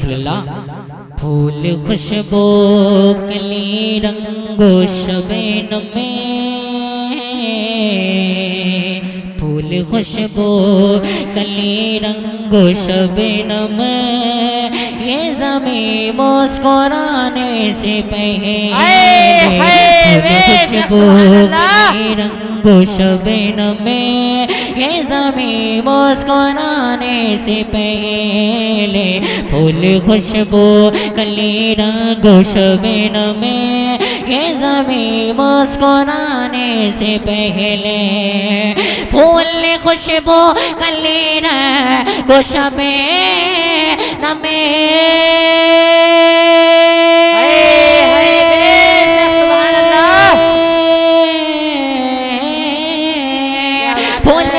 रसूलुल्लाह। फूल खुशबू कली रंगो शबीन में, फूल खुशबू कली रंगो शबीन में, ये ज़मीं मुस्कुराने से पहले, फूल खुशबू कली रंगो शबीन में, ये ज़मीं मुस्कुराने से पहले, फूल खुशबू कली रंगो शबीन में, ये ज़मीं मुस्कुराने से पहले, फूल खुशबू कली रंगो शबीन में,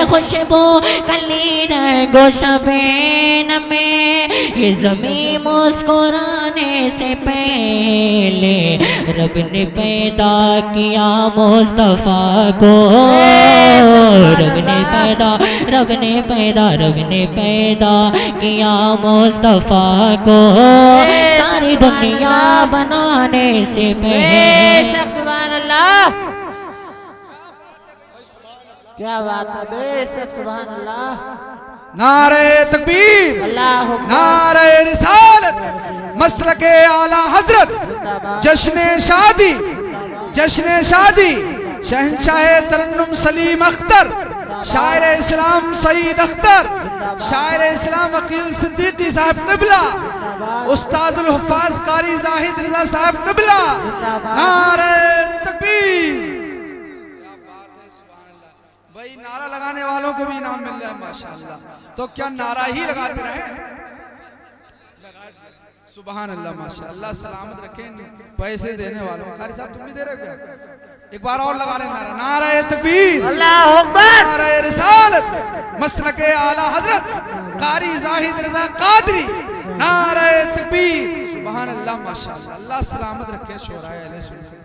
खुशबू कली रंगो शबीन में, ये ज़मीं मुस्कुराने से पहले, रब ने पैदा किया मुस्तफ़ा को, रब ने पैदा किया मुस्तफ़ा को, सारी दुनिया बनाने से पहले। सुभान अल्लाह, क्या बात है, बेशक सुभान अल्लाह। नारे तकबीर, अल्लाह नारे रिसालत, मसलके आला हजरत, जश्न शादी, शहंशाह तरन्नुम सलीम अख्तर, शायर इस्लाम सईद अख्तर, शायर इस्लाम अकील सिद्दीकी साहब क़िबला, उस्तादुल हुफ़ाज़ कारी ज़ाहिद रज़ा साहब क़िबला। नारे तकबीर। भाई नारा लगाने वालों को भी इनाम मिल जाए माशाअल्लाह, तो क्या नारा ही लगाते रहे। सुभान अल्लाह, माशाअल्लाह, सलामत रखें पैसे देने वालों। कारी साहब तुम भी दे रहे हो क्या? एक बार और लगा लें नारा, नारे तकबीर, अल्लाहु अकबर, नारे रिसालत, मसलके आला हजरत कारी ज़ाहिद रज़ा कादरी, नारे तकबीर। सुभान अल्लाह, माशाअल्लाह, अल्लाह सलामत रखे शोराए अहले सुन्नत।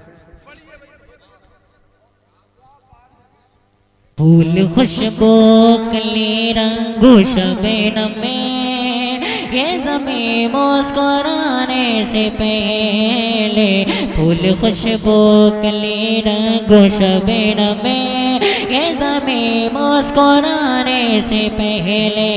फूल खुशबू कली रंगो शबीन में, ये ज़मीं मुस्कुराने से पहले, फूल खुशबू कली रंगो शबीन में, ये ज़मीं मुस्कुराने से पहले।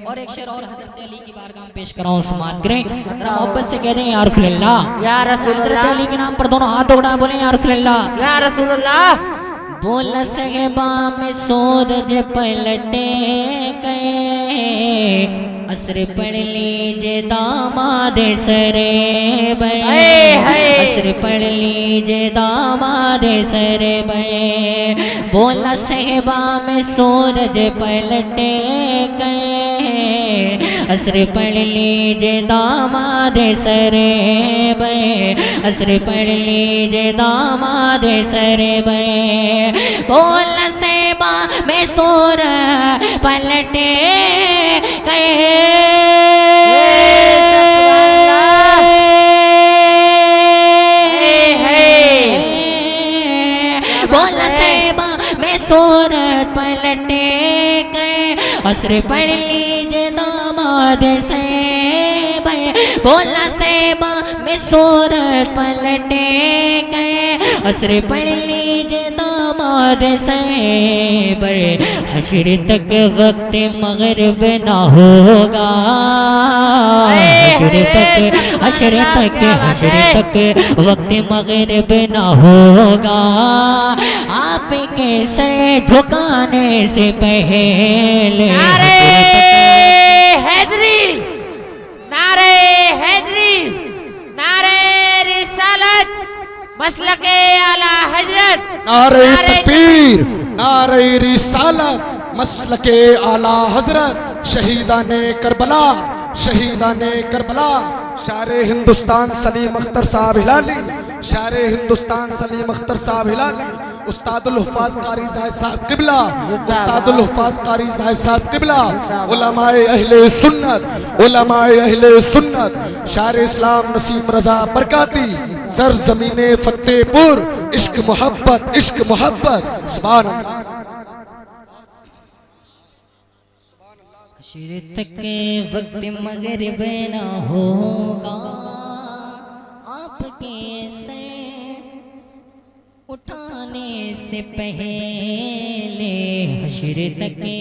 और एक शेर और हज़रत अली की बारगाह में पेश कराऊं, समात करें, मोहब्बत से कह दें या रसूलल्लाह, या रसूलल्लाह। हज़रत अली के नाम पर दोनों हाथ उठा बोले या रसूलल्लाह, या रसूलल्लाह। बोला सहबा में सूरज पलटे गए, असर पढ़ लीजिए दामाद सरे बे, असर पढ़ लीजिए दामाद सरे बे। बोला सहबा में सूरज पलटे गए, असर पढ़ लीजिए दामाद सरे बे, असर पढ़ लीजिए दामाद सरे बे। बोला सहबा में सूरज पलटे गए, बोला सहबा में सूरत पलटे गए, असर पढ़ लीजिए दामाद से बे। बोला सहबा में सूरत पलटे गए, असर पढ़ लीजिए दामाद से बे। हश्र तक वक्त मगरिब ना होगा, हश्र तक वक्त मगरिब ना होगा, आपके सर झुकाने से पहले। नारे हैदरी, नारे हैदरी, नारे रिसालत, मसलके आला हजरत, नारे तकबीर, नारे रिसालत, मसलके आला हजरत, शहीदाने करबला, शहीदाने करबला, शारे हिंदुस्तान सलीम अख्तर साहब हिलाली, शारे हिंदुस्तान सलीम अख्तर साहब हिलाली, उस्तादुल हुफ़ाज़ कारी साहब क़िबला, उस्तादुल हुफ़ाज़ कारी साहब क़िबला, उलमाए अहले सुन्नत, उलमाए अहले सुन्नत, शारे इस्लाम नसीम रज़ा बरकाती, सरज़मीने फतेहपुर, इश्क मोहब्बत, इश्क मोहब्बत। सुभान अल्लाह। हशर तक के वक्त मगरिब न होगा, आपके सर उठाने से पहले। हशर तक के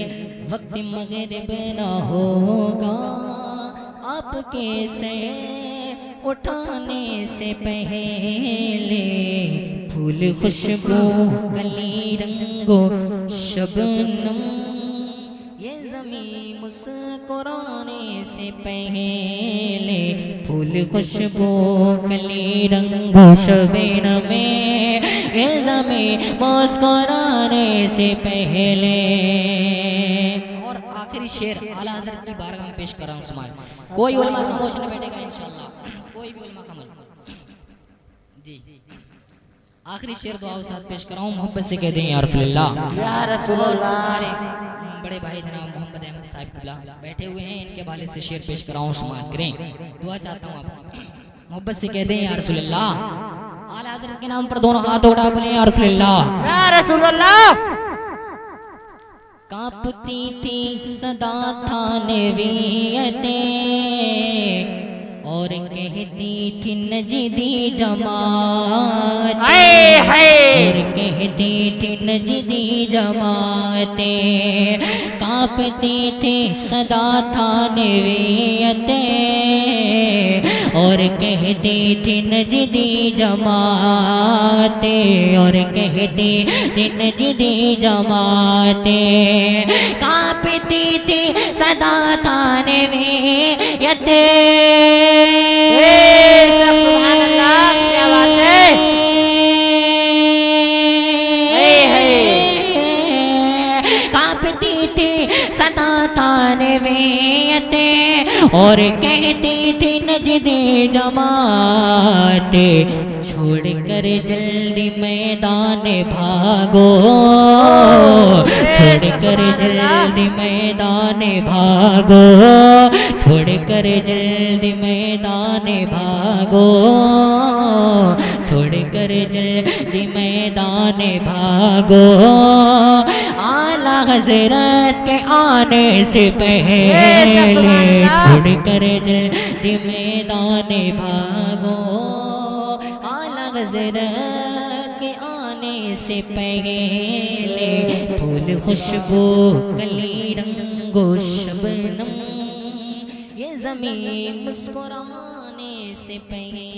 वक्त मगरिब न होगा, आपके सर उठाने से पहले। फूल खुशबू कली रंगो शबनम, ये ज़मीं मुस्कुराने से पहले। फूल खुशबू कली रंगो शबनम में, ये ज़मीं मुस्कुराने से पहले। और आखिरी शेर आला हज़रत की बारगाह में पेश कर रहा हूँ समाज। कोई उलमा खामोश नहीं बैठेगा इंशाअल्लाह, कोई भी उलमा खामोश। जी आखिरी शेर दुआ के साथ पेश कर रहा हूँ, मोहब्बत से कह दें या रसूलल्लाह। या रसूलल्लाह। बड़े भाई जनाब मोहम्मद अहमद साहिब किबला बैठे हुए हैं, इनके वाले से शेर पेश कर रहा हूँ, समाअत करें। दुआ चाहता हूँ आपको, मोहब्बत से कह दें या रसूलल्लाह। आला हज़रत के नाम पर दोनों हाथ उठा बोले या रसूलल्लाह। या रसूलल्लाह। कांपती थी सदा था नवीयते, और कहती थी नजदी जमात, और कहती थी नजदी जमाते। कांपती थी सदा था नवीयते, और कहती थी नजदी जमाते, और कहती थी नजदी जमाते। कांपती थी सदा था नवीयते, सुभान अल्लाह, क्या बात है। कांपती थी सदा तानवेयते, और कहती थी नजदे जमाते। छोड़कर जल्दी मैदान भागो, छोड़कर जल्दी मैदान भागो, छोड़कर जल्दी मैदान भागो, छोड़कर जल्दी मैदान भागो। आला हज़रत के आने से पहले, छोड़कर जल्दी मैदान भागो। आला हज़रत के आने से पहले। फूल खुशबू कली रंगो शबनम, ये ज़मीं मुस्कुराने से पहले।